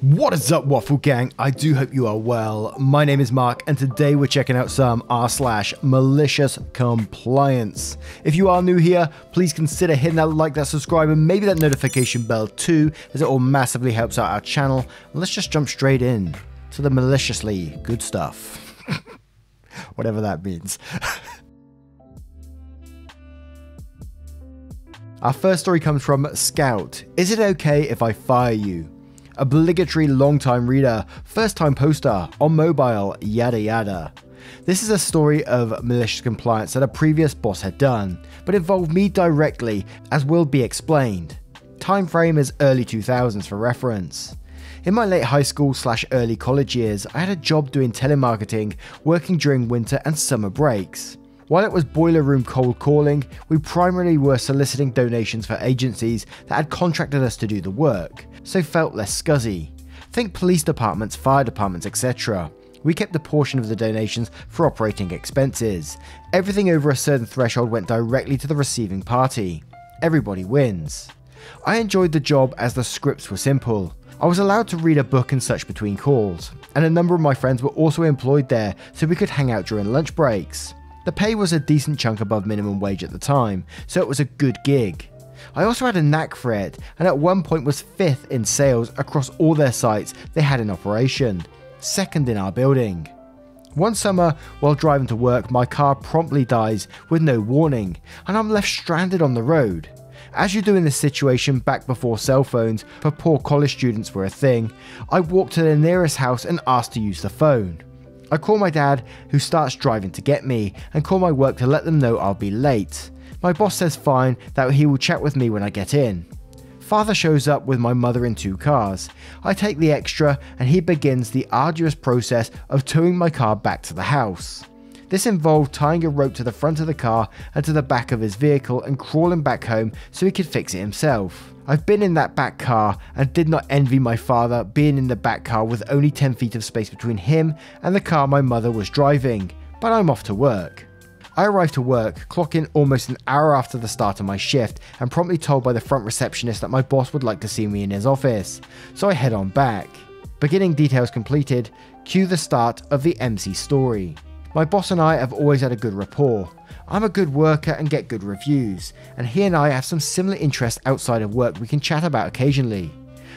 What is up, Waffle Gang? I do hope you are well. My name is Mark, and today we're checking out some r/malicious compliance. If you are new here, please consider hitting that like, that subscribe, and maybe that notification bell too, as it all massively helps out our channel. And let's just jump straight in to the maliciously good stuff. Whatever that means. Our first story comes from Scout. Is it okay if I fire you? Obligatory long-time reader, first-time poster, on mobile, yada yada. This is a story of malicious compliance that a previous boss had done, but involved me directly, as will be explained. Timeframe is early 2000s for reference. In my late high school / early college years, I had a job doing telemarketing, working during winter and summer breaks. While it was boiler room cold calling, we primarily were soliciting donations for agencies that had contracted us to do the work, so felt less scuzzy. Think police departments, fire departments, etc. We kept a portion of the donations for operating expenses. Everything over a certain threshold went directly to the receiving party. Everybody wins. I enjoyed the job as the scripts were simple. I was allowed to read a book and such between calls, and a number of my friends were also employed there so we could hang out during lunch breaks. The pay was a decent chunk above minimum wage at the time, so it was a good gig. I also had a knack for it, and at one point was 5th in sales across all their sites they had in operation, 2nd in our building. One summer, while driving to work, my car promptly dies with no warning, and I'm left stranded on the road. As you do in this situation back before cell phones for poor college students were a thing, I walked to the nearest house and asked to use the phone. I call my dad, who starts driving to get me, and call my work to let them know I'll be late. My boss says fine, that he will chat with me when I get in. Father shows up with my mother in 2 cars. I take the extra, and he begins the arduous process of towing my car back to the house. This involved tying a rope to the front of the car and to the back of his vehicle and crawling back home so he could fix it himself. I've been in that back car and did not envy my father being in the back car with only 10 feet of space between him and the car my mother was driving, but I'm off to work. I arrive to work, clock in almost an hour after the start of my shift, and promptly told by the front receptionist that my boss would like to see me in his office, so I head on back. Beginning details completed, cue the start of the MC story. My boss and I have always had a good rapport. I'm a good worker and get good reviews, and he and I have some similar interests outside of work we can chat about occasionally.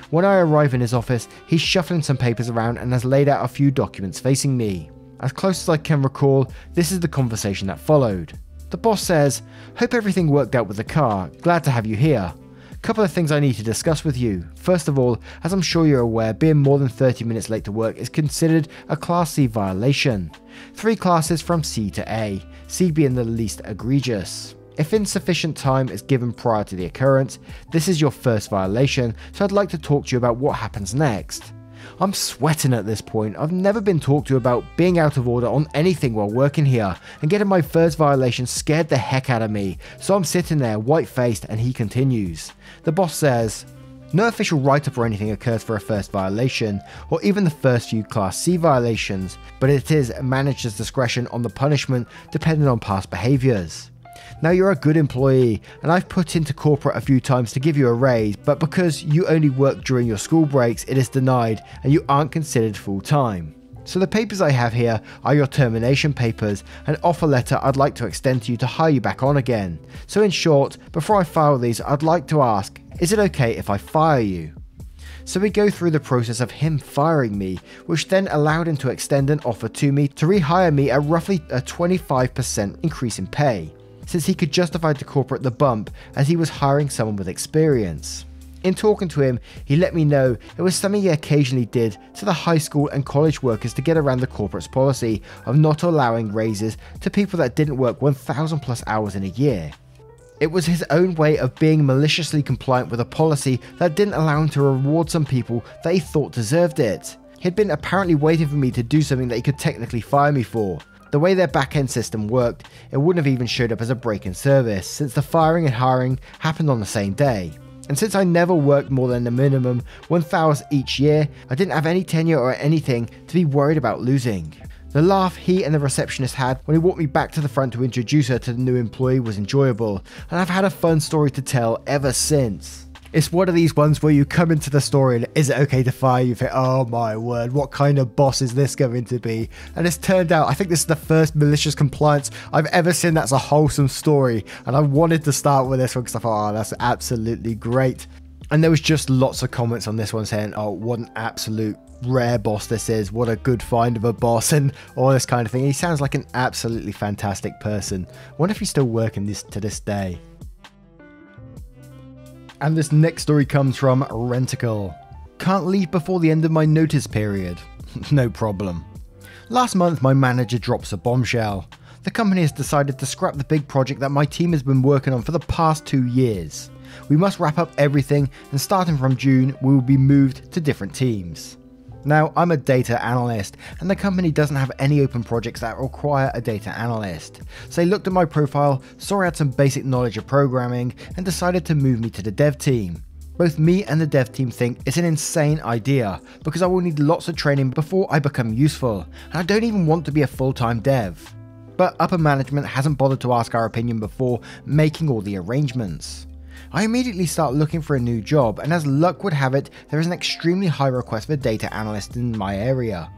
When I arrive in his office, he's shuffling some papers around and has laid out a few documents facing me. As close as I can recall, this is the conversation that followed. The boss says, "Hope everything worked out with the car, glad to have you here. Couple of things I need to discuss with you. First of all, as I'm sure you're aware, being more than 30 minutes late to work is considered a Class C violation. 3 classes from C to A, C being the least egregious. If insufficient time is given prior to the occurrence, this is your first violation, so I'd like to talk to you about what happens next." I'm sweating at this point. I've never been talked to about being out of order on anything while working here, and getting my first violation scared the heck out of me, so I'm sitting there white-faced and he continues. The boss says, "No official write-up or anything occurs for a first violation, or even the first few Class C violations, but it is manager's discretion on the punishment depending on past behaviours. Now you're a good employee, and I've put into corporate a few times to give you a raise, but because you only work during your school breaks, it is denied and you aren't considered full-time. So the papers I have here are your termination papers, an offer letter I'd like to extend to you to hire you back on again. So in short, before I file these, I'd like to ask, is it okay if I fire you?" So we go through the process of him firing me, which then allowed him to extend an offer to me to rehire me at roughly a 25% increase in pay, since he could justify to corporate the bump as he was hiring someone with experience. In talking to him, he let me know it was something he occasionally did to the high school and college workers to get around the corporate's policy of not allowing raises to people that didn't work 1,000 plus hours in a year. It was his own way of being maliciously compliant with a policy that didn't allow him to reward some people that he thought deserved it. He'd been apparently waiting for me to do something that he could technically fire me for. The way their back-end system worked, it wouldn't have even showed up as a break in service, since the firing and hiring happened on the same day. And since I never worked more than a minimum 1 hours each year, I didn't have any tenure or anything to be worried about losing. The laugh he and the receptionist had when he walked me back to the front to introduce her to the new employee was enjoyable, and I've had a fun story to tell ever since. It's one of these ones where you come into the story and is it okay to fire? You think, oh my word, what kind of boss is this going to be? And it's turned out, I think this is the first malicious compliance I've ever seen that's a wholesome story. And I wanted to start with this one because I thought, oh, that's absolutely great. And there was just lots of comments on this one saying, oh, what an absolute rare boss this is. What a good find of a boss and all this kind of thing. He sounds like an absolutely fantastic person. I wonder if he's still working to this day. And this next story comes from Rentacle. Can't leave before the end of my notice period. No problem. Last month, my manager drops a bombshell. The company has decided to scrap the big project that my team has been working on for the past 2 years. We must wrap up everything, and starting from June, we will be moved to different teams. Now, I'm a data analyst, and the company doesn't have any open projects that require a data analyst. So they looked at my profile, saw I had some basic knowledge of programming, and decided to move me to the dev team. Both me and the dev team think it's an insane idea, because I will need lots of training before I become useful, and I don't even want to be a full-time dev. But upper management hasn't bothered to ask our opinion before making all the arrangements. I immediately start looking for a new job, and as luck would have it, there is an extremely high request for data analyst in my area.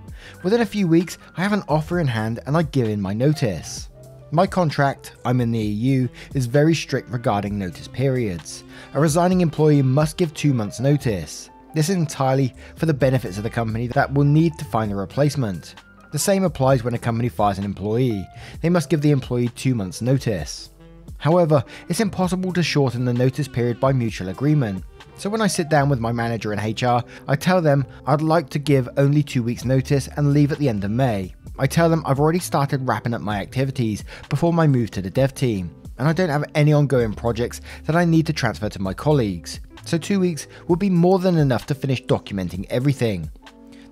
Within a few weeks, I have an offer in hand and I give in my notice. My contract, I'm in the EU, is very strict regarding notice periods. A resigning employee must give 2 months notice. This is entirely for the benefits of the company that will need to find a replacement. The same applies when a company fires an employee. They must give the employee 2 months notice. However, it's impossible to shorten the notice period by mutual agreement. So when I sit down with my manager in HR, I tell them I'd like to give only 2 weeks notice and leave at the end of May. I tell them I've already started wrapping up my activities before my move to the dev team, and I don't have any ongoing projects that I need to transfer to my colleagues. So 2 weeks will be more than enough to finish documenting everything.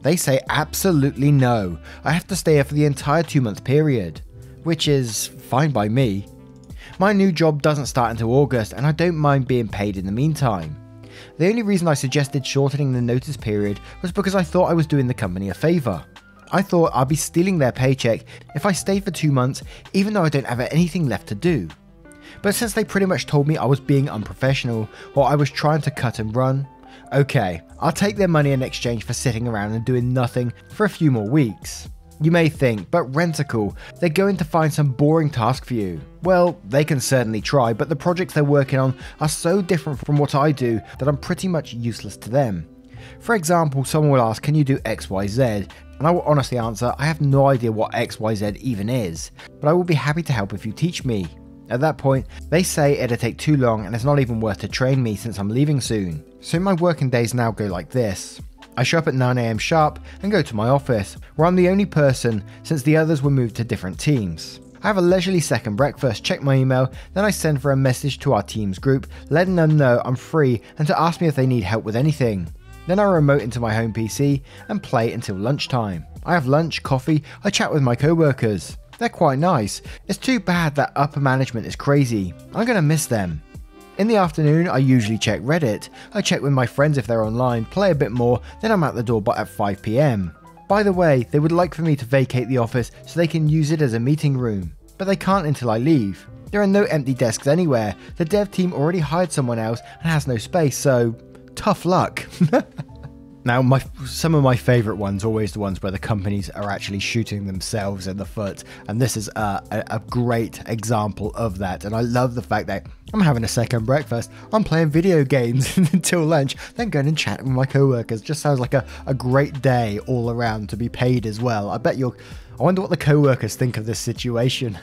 They say absolutely no, I have to stay here for the entire 2-month period, which is fine by me. My new job doesn't start until August, and I don't mind being paid in the meantime. The only reason I suggested shortening the notice period was because I thought I was doing the company a favour. I thought I'd be stealing their paycheck if I stayed for 2 months, even though I don't have anything left to do. But since they pretty much told me I was being unprofessional, or I was trying to cut and run, okay, I'll take their money in exchange for sitting around and doing nothing for a few more weeks. You may think, but Rentacle, they're going to find some boring task for you. Well, they can certainly try, but the projects they're working on are so different from what I do that I'm pretty much useless to them. For example, someone will ask, can you do XYZ? And I will honestly answer, I have no idea what XYZ even is, but I will be happy to help if you teach me. At that point, they say it'll take too long and it's not even worth to train me since I'm leaving soon. So my working days now go like this. I show up at 9 AM sharp and go to my office, where I'm the only person since the others were moved to different teams. I have a leisurely second breakfast, check my email, then I send for a message to our team's group, letting them know I'm free and to ask me if they need help with anything. Then I remote into my home PC and play until lunchtime. I have lunch, coffee, I chat with my co-workers. They're quite nice. It's too bad that upper management is crazy. I'm gonna miss them. In the afternoon, I usually check Reddit. I check with my friends if they're online, play a bit more, then I'm out the door at 5 PM. By the way, they would like for me to vacate the office so they can use it as a meeting room, but they can't until I leave. There are no empty desks anywhere. The dev team already hired someone else and has no space, so tough luck. Now, some of my favourite ones, always the ones where the companies are actually shooting themselves in the foot, and this is a great example of that. And I love the fact that I'm having a second breakfast, I'm playing video games until lunch, then going and chatting with my co-workers. Just sounds like a great day all around to be paid as well. I wonder what the co-workers think of this situation.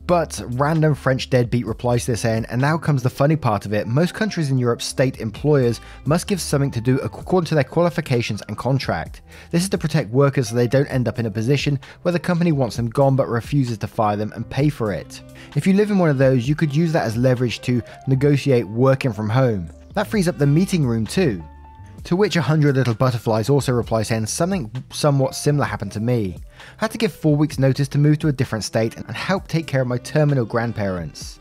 But random French deadbeat replies to this saying, and now comes the funny part of it, most countries in Europe state employers must give something to do according to their qualifications and contract. This is to protect workers so they don't end up in a position where the company wants them gone but refuses to fire them and pay for it. If you live in one of those, you could use that as leverage to negotiate working from home. That frees up the meeting room too. To which 100 Little Butterflies also reply saying something somewhat similar happened to me. I had to give 4 weeks notice to move to a different state and help take care of my terminal grandparents.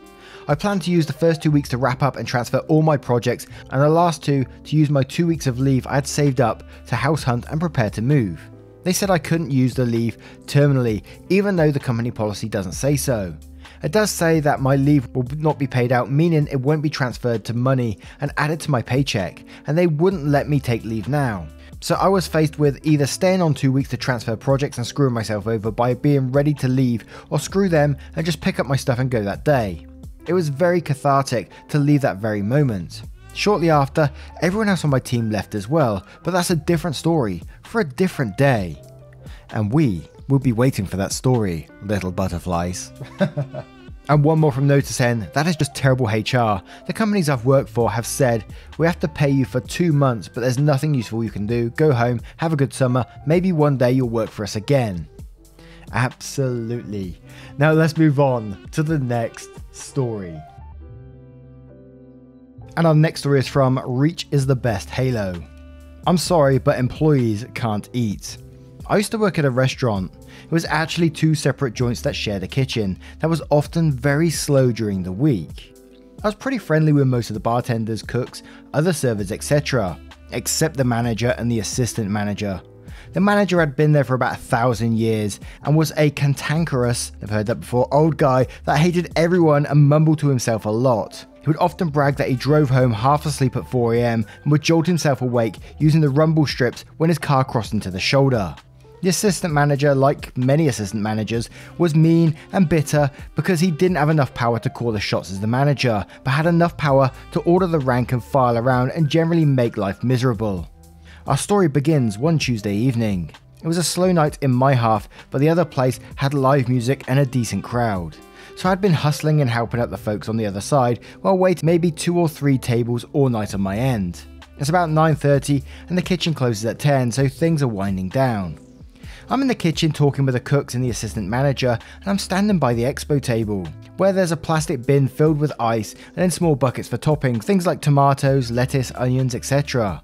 I plan to use the first 2 weeks to wrap up and transfer all my projects, and the last 2 to use my 2 weeks of leave I had saved up to house hunt and prepare to move. They said I couldn't use the leave terminally, even though the company policy doesn't say so. It does say that my leave will not be paid out, meaning it won't be transferred to money and added to my paycheck, and they wouldn't let me take leave now. So I was faced with either staying on 2 weeks to transfer projects and screwing myself over by being ready to leave, or screw them and just pick up my stuff and go that day. It was very cathartic to leave that very moment. Shortly after, everyone else on my team left as well, but that's a different story for a different day. And we will be waiting for that story, little butterflies. And one more from Notice N, that is just terrible HR. The companies I've worked for have said, we have to pay you for 2 months, but there's nothing useful you can do. Go home, have a good summer, maybe one day you'll work for us again. Absolutely. Now let's move on to the next story. And our next story is from Reach is the Best Halo. I'm sorry, but employees can't eat. I used to work at a restaurant. It was actually 2 separate joints that shared a kitchen that was often very slow during the week. I was pretty friendly with most of the bartenders, cooks, other servers, etc., except the manager and the assistant manager. The manager had been there for about 1,000 years and was a cantankerous, I've heard that before, old guy that hated everyone and mumbled to himself a lot. He would often brag that he drove home half asleep at 4 AM and would jolt himself awake using the rumble strips when his car crossed into the shoulder. The assistant manager, like many assistant managers, was mean and bitter because he didn't have enough power to call the shots as the manager, but had enough power to order the rank and file around and generally make life miserable. Our story begins one Tuesday evening. It was a slow night in my half, but the other place had live music and a decent crowd. So I'd been hustling and helping out the folks on the other side while waiting maybe 2 or 3 tables all night on my end. It's about 9:30 and the kitchen closes at 10, so things are winding down. I'm in the kitchen talking with the cooks and the assistant manager, and I'm standing by the expo table, where there's a plastic bin filled with ice and then small buckets for toppings, things like tomatoes, lettuce, onions, etc.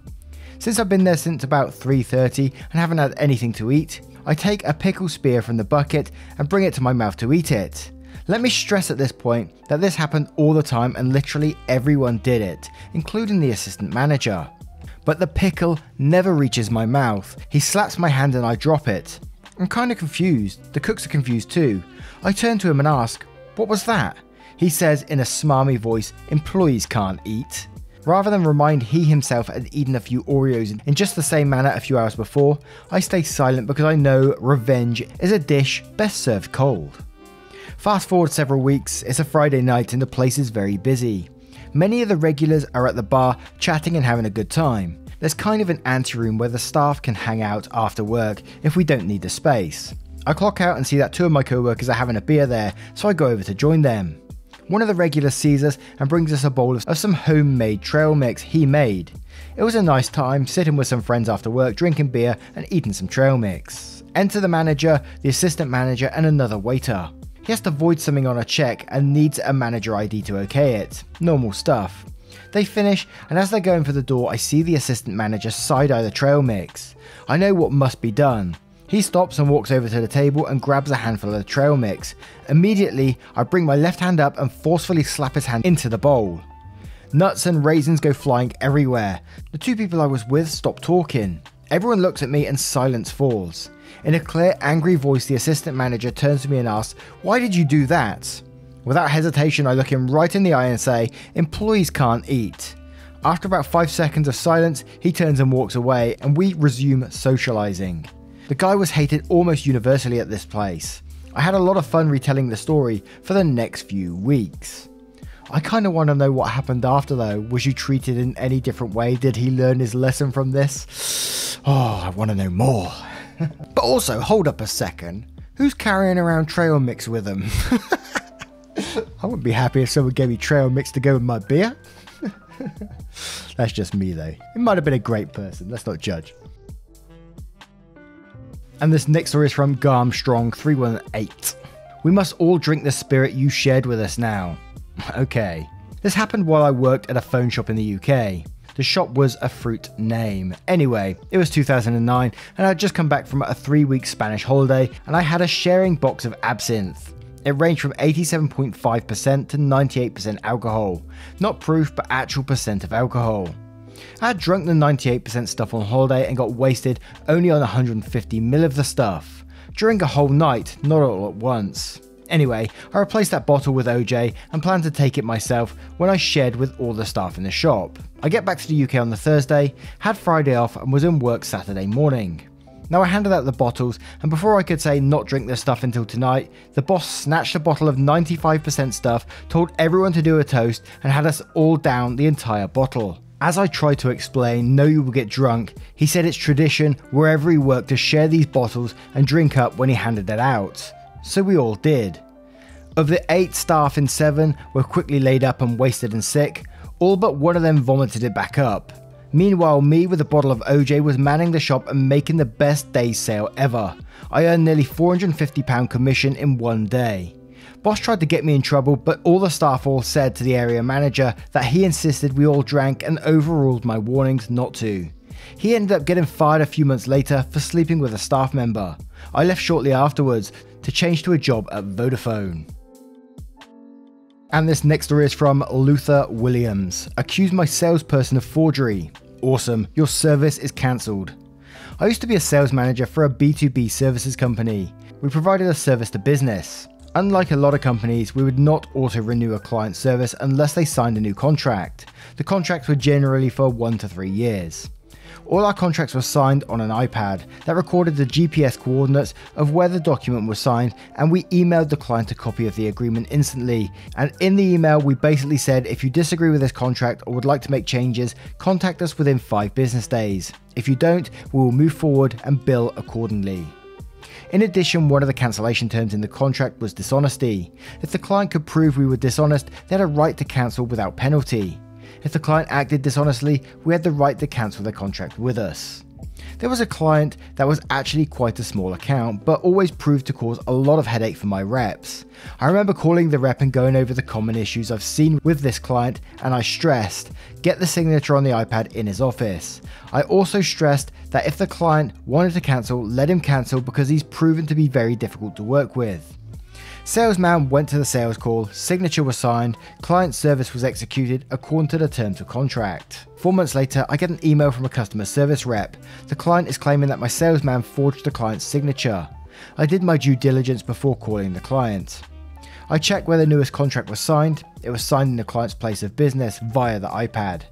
Since I've been there since about 3:30 and haven't had anything to eat, I take a pickle spear from the bucket and bring it to my mouth to eat it. Let me stress at this point that this happened all the time and literally everyone did it, including the assistant manager. But the pickle never reaches my mouth. He slaps my hand and I drop it. I'm kind of confused. The cooks are confused too. I turn to him and ask, "What was that?" He says in a smarmy voice, "Employees can't eat." Rather than remind he himself had eaten a few Oreos in just the same manner a few hours before, I stay silent because I know revenge is a dish best served cold. Fast forward several weeks, it's a Friday night and the place is very busy. Many of the regulars are at the bar chatting and having a good time. There's kind of an anteroom where the staff can hang out after work if we don't need the space. I clock out and see that 2 of my co-workers are having a beer there, so I go over to join them. One of the regulars sees us and brings us a bowl of some homemade trail mix he made. It was a nice time sitting with some friends after work, drinking beer and eating some trail mix. Enter the manager, the assistant manager and another waiter. He has to void something on a check and needs a manager ID to okay it. Normal stuff. They finish, and as they're going for the door, I see the assistant manager side-eye the trail mix. I know what must be done. He stops and walks over to the table and grabs a handful of the trail mix. Immediately, I bring my left hand up and forcefully slap his hand into the bowl. Nuts and raisins go flying everywhere. The 2 people I was with stop talking. Everyone looks at me and silence falls. In a clear, angry voice, the assistant manager turns to me and asks, "Why did you do that?" Without hesitation, I look him right in the eye and say, "Employees can't eat." After about 5 seconds of silence, he turns and walks away, and we resume socializing. The guy was hated almost universally at this place. I had a lot of fun retelling the story for the next few weeks. I kind of want to know what happened after though. Was you treated in any different way? Did he learn his lesson from this? Oh, I want to know more. But also, hold up a second. Who's carrying around trail mix with them? I wouldn't be happy if someone gave me trail mix to go with my beer. That's just me though. It might have been a great person. Let's not judge. And this next story is from Garmstrong318. We must all drink the spirit you shared with us now. Okay. This happened while I worked at a phone shop in the UK. The shop was a fruit name. Anyway, it was 2009 and I'd just come back from a 3-week Spanish holiday and I had a sharing box of absinthe. It ranged from 87.5% to 98% alcohol. Not proof, but actual percent of alcohol. I had drunk the 98% stuff on holiday and got wasted only on 150ml of the stuff. During a whole night, not all at once. Anyway, I replaced that bottle with OJ and planned to take it myself when I shared with all the staff in the shop. I get back to the UK on the Thursday, had Friday off and was in work Saturday morning. Now I handed out the bottles, and before I could say not drink this stuff until tonight, the boss snatched a bottle of 95% stuff, told everyone to do a toast and had us all down the entire bottle. As I tried to explain, no, you will get drunk, he said it's tradition wherever he worked to share these bottles and drink up when he handed it out. So we all did. Of the 8 staff in 7 were quickly laid up and wasted and sick, all but one of them vomited it back up. Meanwhile, me with a bottle of OJ was manning the shop and making the best day's sale ever. I earned nearly £450 commission in one day. Boss tried to get me in trouble, but all the staff all said to the area manager that he insisted we all drank and overruled my warnings not to. He ended up getting fired a few months later for sleeping with a staff member. I left shortly afterwards to change to a job at Vodafone. And this next story is from Luther Williams. Accused my salesperson of forgery. Awesome, your service is cancelled. I used to be a sales manager for a B2B services company. We provided a service to business. Unlike a lot of companies, we would not auto-renew a client service unless they signed a new contract. The contracts were generally for 1 to 3 years. All our contracts were signed on an iPad that recorded the GPS coordinates of where the document was signed, and we emailed the client a copy of the agreement instantly. And in the email we basically said, if you disagree with this contract or would like to make changes, contact us within 5 business days. If you don't, we will move forward and bill accordingly. In addition, one of the cancellation terms in the contract was dishonesty. If the client could prove we were dishonest, they had a right to cancel without penalty. If the client acted dishonestly, we had the right to cancel their contract with us. There was a client that was actually quite a small account, but always proved to cause a lot of headache for my reps. I remember calling the rep and going over the common issues I've seen with this client, and I stressed, get the signature on the iPad in his office. I also stressed that if the client wanted to cancel, let him cancel because he's proven to be very difficult to work with. Salesman went to the sales call, signature was signed, client service was executed according to the terms of contract. 4 months later, I get an email from a customer service rep. The client is claiming that my salesman forged the client's signature. I did my due diligence before calling the client. I checked where the newest contract was signed. It was signed in the client's place of business via the iPad.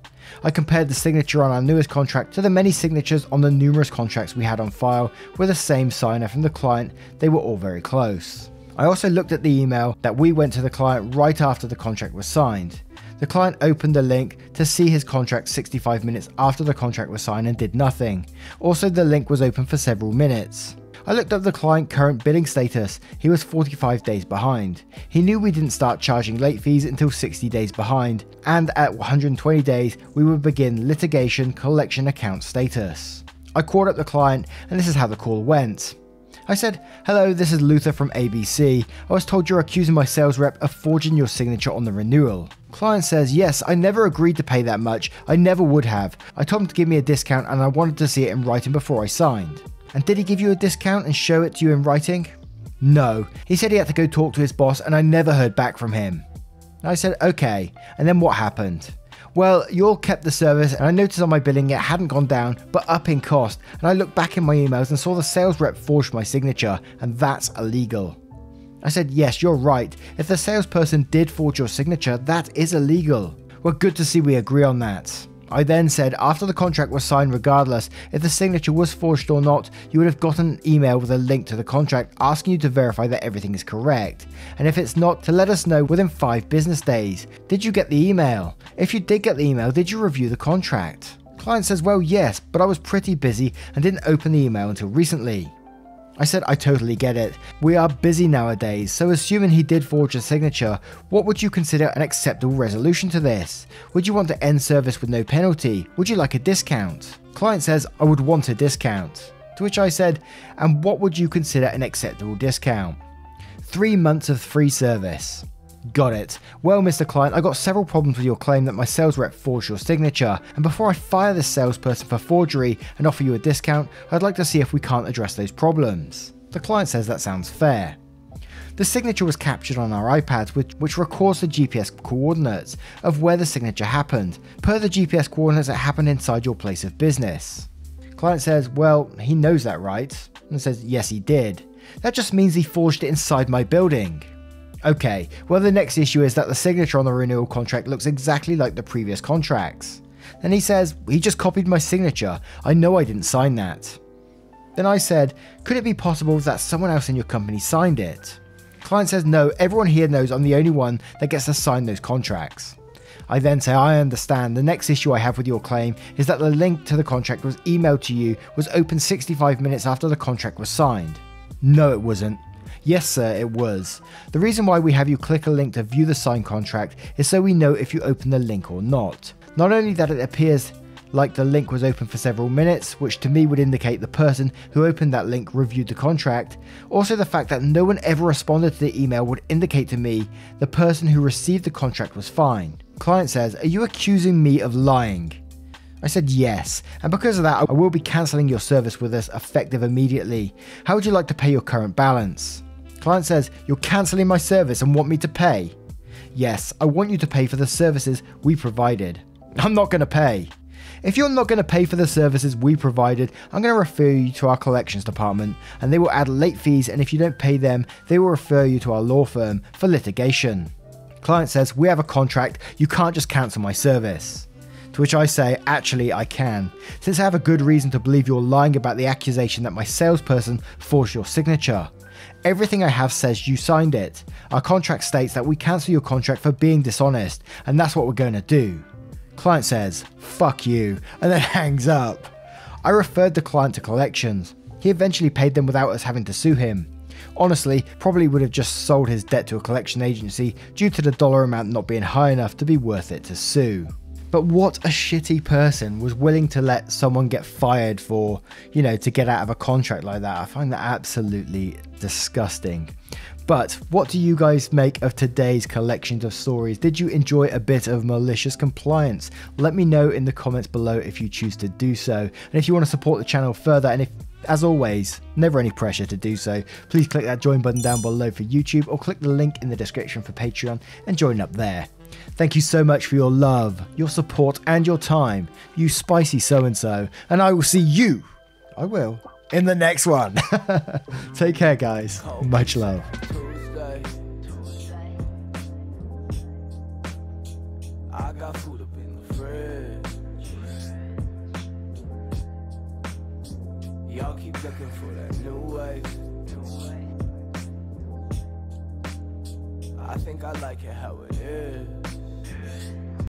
I compared the signature on our newest contract to the many signatures on the numerous contracts we had on file with the same signer from the client. They were all very close. I also looked at the email that we went to the client right after the contract was signed. The client opened the link to see his contract 65 minutes after the contract was signed and did nothing. Also, the link was open for several minutes. I looked up the client current billing status. He was 45 days behind. He knew we didn't start charging late fees until 60 days behind, and at 120 days we would begin litigation collection account status. I called up the client, and this is how the call went. I said, hello, this is Luther from ABC. I was told you're accusing my sales rep of forging your signature on the renewal. Client says, yes, I never agreed to pay that much. I never would have. I told him to give me a discount and I wanted to see it in writing before I signed. And did he give you a discount and show it to you in writing? No. He said he had to go talk to his boss and I never heard back from him. I said, okay. And then what happened? Well, you all kept the service and I noticed on my billing it hadn't gone down, but up in cost, and I looked back in my emails and saw the sales rep forged my signature, and that's illegal. I said, yes, you're right. If the salesperson did forge your signature, that is illegal. Well, good to see we agree on that. I then said, after the contract was signed regardless, if the signature was forged or not, you would have gotten an email with a link to the contract asking you to verify that everything is correct. And if it's not, to let us know within 5 business days. Did you get the email? If you did get the email, did you review the contract? Client says, well, yes, but I was pretty busy and didn't open the email until recently. I said, I totally get it. We are busy nowadays, so assuming he did forge a signature, what would you consider an acceptable resolution to this? Would you want to end service with no penalty? Would you like a discount? Client says, I would want a discount. To which I said, and what would you consider an acceptable discount? 3 months of free service. Got it. Well, Mr. Client, I got several problems with your claim that my sales rep forged your signature, and before I fire this salesperson for forgery and offer you a discount, I'd like to see if we can't address those problems. The client says that sounds fair. The signature was captured on our iPads, which records the GPS coordinates of where the signature happened, per the GPS coordinates that happened inside your place of business. Client says, well, he knows that, right? And says, yes, he did. That just means he forged it inside my building. Okay, well the next issue is that the signature on the renewal contract looks exactly like the previous contracts. Then he says, he just copied my signature, I know I didn't sign that. Then I said, could it be possible that someone else in your company signed it? Client says, no, everyone here knows I'm the only one that gets to sign those contracts. I then say, I understand, the next issue I have with your claim is that the link to the contract was emailed to you was opened 65 minutes after the contract was signed. No, it wasn't. Yes sir, it was. The reason why we have you click a link to view the signed contract is so we know if you open the link or not. Not only that it appears like the link was open for several minutes, which to me would indicate the person who opened that link reviewed the contract, also the fact that no one ever responded to the email would indicate to me the person who received the contract was fine. Client says, are you accusing me of lying? I said yes, and because of that I will be cancelling your service with us effective immediately. How would you like to pay your current balance? Client says, you're cancelling my service and want me to pay? Yes, I want you to pay for the services we provided. I'm not going to pay. If you're not going to pay for the services we provided, I'm going to refer you to our collections department and they will add late fees, and if you don't pay them, they will refer you to our law firm for litigation. Client says, we have a contract, you can't just cancel my service. To which I say, actually I can, since I have a good reason to believe you're lying about the accusation that my salesperson forged your signature. Everything I have says you signed it. Our contract states that we cancel your contract for being dishonest, and that's what we're going to do. Client says, fuck you, and then hangs up. I referred the client to collections. He eventually paid them without us having to sue him. Honestly, probably would have just sold his debt to a collection agency due to the dollar amount not being high enough to be worth it to sue. But what a shitty person was willing to let someone get fired for, to get out of a contract like that. I find that absolutely disgusting. But what do you guys make of today's collections of stories? Did you enjoy a bit of malicious compliance? Let me know in the comments below if you choose to do so. And if you want to support the channel further, and if, as always, never any pressure to do so, please click that join button down below for YouTube, or click the link in the description for Patreon and join up there. Thank you so much for your love, your support and your time, you spicy so-and-so, and I will see you, in the next one. Take care guys, much love. I got food up in the fridge. Y'all keep looking for that new wave. I think I like it how it is.